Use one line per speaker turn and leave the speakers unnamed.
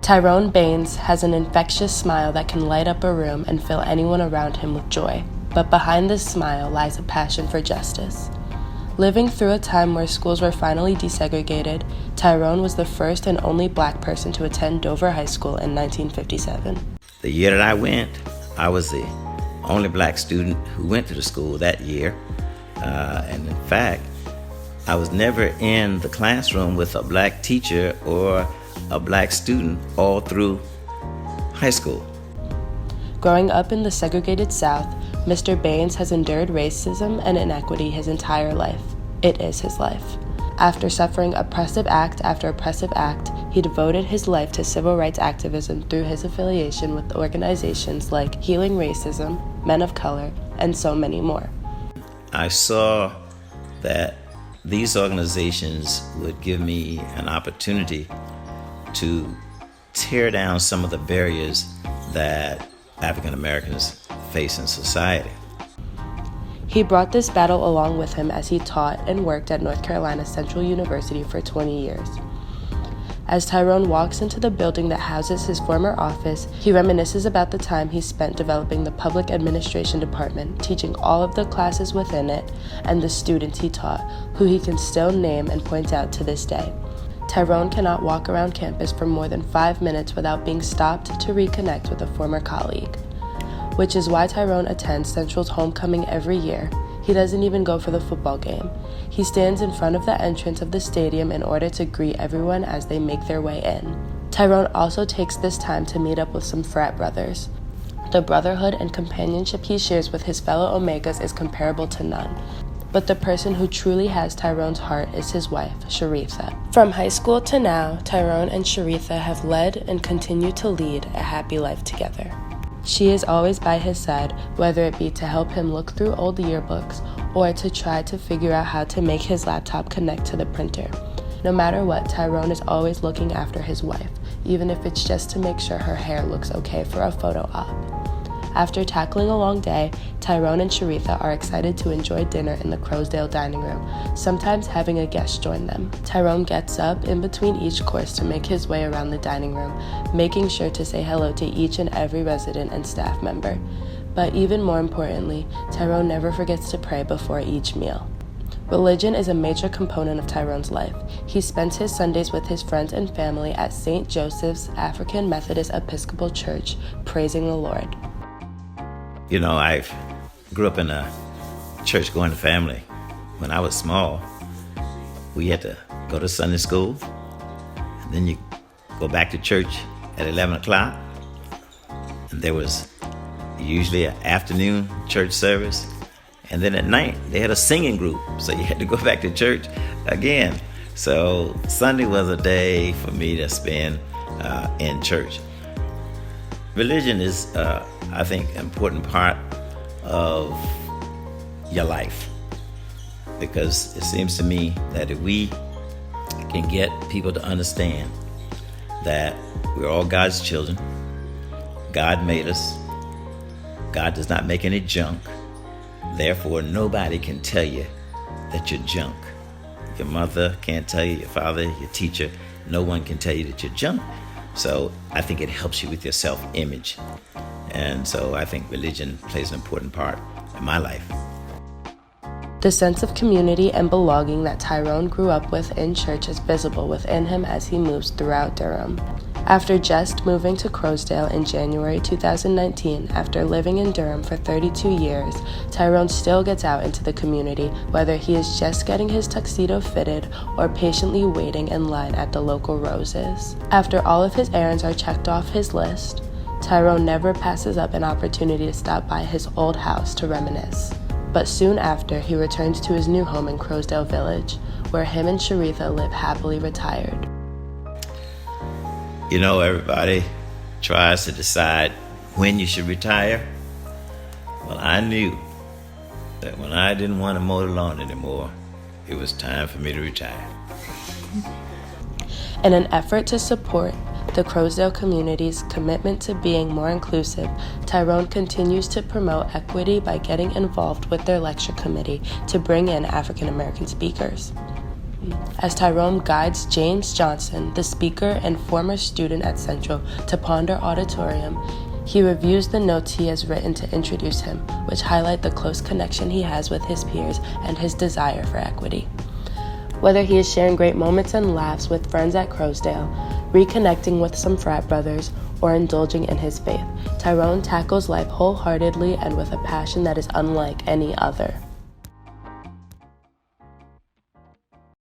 Tyrone Baines has an infectious smile that can light up a room and fill anyone around him with joy. But behind this smile lies a passion for justice. Living through a time where schools were finally desegregated, Tyrone was the first and only black person to attend Dover High School in 1957.
The year that I went, I was the only black student who went to the school that year. And in fact, I was never in the classroom with a black teacher or a black student all through high school.
Growing up in the segregated South, Mr. Baines has endured racism and inequity his entire life. It is his life. After suffering oppressive act after oppressive act, he devoted his life to civil rights activism through his affiliation with organizations like Healing Racism, Men of Color, and so many more.
I saw that these organizations would give me an opportunity to tear down some of the barriers that African Americans face in society.
He brought this battle along with him as he taught and worked at North Carolina Central University for 20 years. As Tyrone walks into the building that houses his former office, he reminisces about the time he spent developing the public administration department, teaching all of the classes within it, and the students he taught, who he can still name and point out to this day. Tyrone cannot walk around campus for more than 5 minutes without being stopped to reconnect with a former colleague. Which is why Tyrone attends Central's homecoming every year. He doesn't even go for the football game. He stands in front of the entrance of the stadium in order to greet everyone as they make their way in. Tyrone also takes this time to meet up with some frat brothers. The brotherhood and companionship he shares with his fellow Omegas is comparable to none. But the person who truly has Tyrone's heart is his wife, Sharitha. From high school to now, Tyrone and Sharitha have led and continue to lead a happy life together. She is always by his side, whether it be to help him look through old yearbooks or to try to figure out how to make his laptop connect to the printer. No matter what, Tyrone is always looking after his wife, even if it's just to make sure her hair looks okay for a photo op. After tackling a long day, Tyrone and Sharitha are excited to enjoy dinner in the Crowsdale dining room, sometimes having a guest join them. Tyrone gets up in between each course to make his way around the dining room, making sure to say hello to each and every resident and staff member. But even more importantly, Tyrone never forgets to pray before each meal. Religion is a major component of Tyrone's life. He spends his Sundays with his friends and family at St. Joseph's African Methodist Episcopal Church, praising the Lord.
You know, I grew up in a church-going family. When I was small, we had to go to Sunday school, and then you go back to church at 11 o'clock. And there was usually an afternoon church service. And then at night, they had a singing group, so you had to go back to church again. So Sunday was a day for me to spend in church. Religion is, I think, an important part of your life, because it seems to me that if we can get people to understand that we're all God's children, God made us, God does not make any junk, therefore nobody can tell you that you're junk. Your mother can't tell you, your father, your teacher, no one can tell you that you're junk. So I think it helps you with your self-image. And so I think religion plays an important part in my life.
The sense of community and belonging that Tyrone grew up with in church is visible within him as he moves throughout Durham. After just moving to Crowsdale in January 2019, after living in Durham for 32 years, Tyrone still gets out into the community, whether he is just getting his tuxedo fitted or patiently waiting in line at the local Roses. After all of his errands are checked off his list, Tyrone never passes up an opportunity to stop by his old house to reminisce. But soon after, he returns to his new home in Crowsdale Village, where him and Sharitha live happily retired.
You know, everybody tries to decide when you should retire. Well, I knew that when I didn't want to mow the lawn anymore, it was time for me to retire.
In an effort to support the Crowsdale community's commitment to being more inclusive, Tyrone continues to promote equity by getting involved with their lecture committee to bring in African American speakers. As Tyrone guides James Johnson, the speaker and former student at Central, to Ponder Auditorium, he reviews the notes he has written to introduce him, which highlight the close connection he has with his peers and his desire for equity. Whether he is sharing great moments and laughs with friends at Crowsdale, reconnecting with some frat brothers, or indulging in his faith, Tyrone tackles life wholeheartedly and with a passion that is unlike any other.